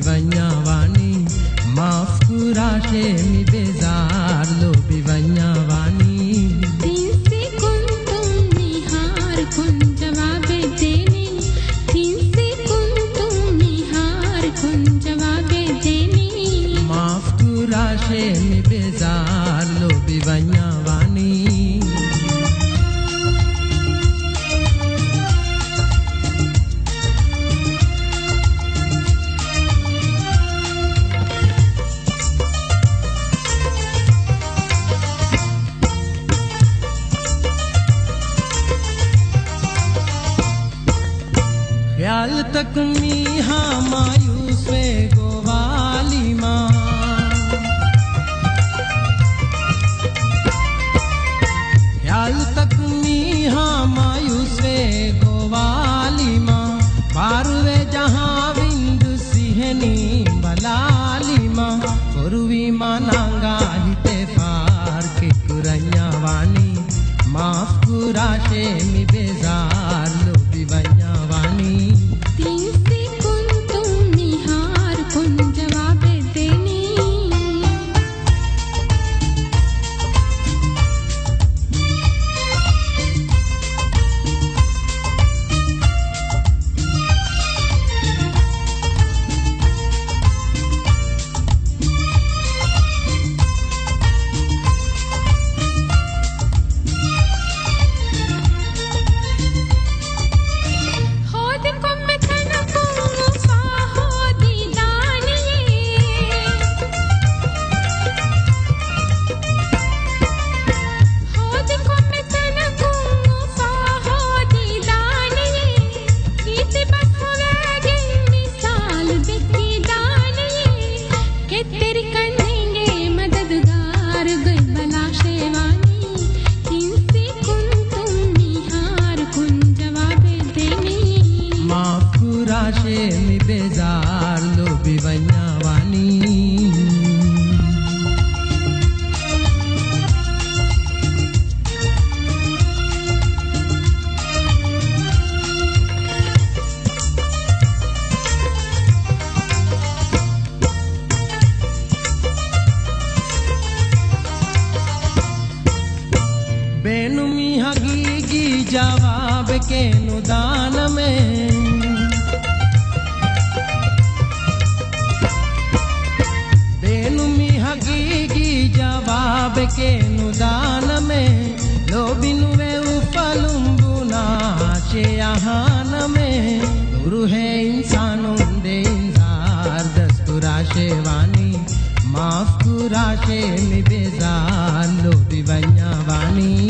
बिवन्या वाणी माफ कुराशे मी बेजार लो बिवन्या वाणी तीन से कुन तुम निहार कुन जवाबे देने तीन से कुन तुम निहार कुन जवाबे देने माफ कुराशे मी बेजार लो बिवन्या वाणी ख्याल तक मीहा मायूस वे गोवाली माँ ख्याल तक मीहा मायूस वे गोवाली माँ पारुवे जहाँ विंद सिहनी बलाली माँ कुरुवी माँ नांगाली ते पार के कुरन्या वाणी माफ कुराशे मी बेजार लो बिवन्या वाणी तीन से कुन तुम निहार कुन जवाबे देने मी बेजार लो बिवन्या वाणी बेनुमी हकीकी जवाब के नुदान में जवाब के नुदान में लोबिनुवे उफलुम्बुना शेयाहान में गुरु है इंसानों दे इंजार दस्तुराशे वाणी माफ कुराशे मी बेजार लो बिवन्या वाणी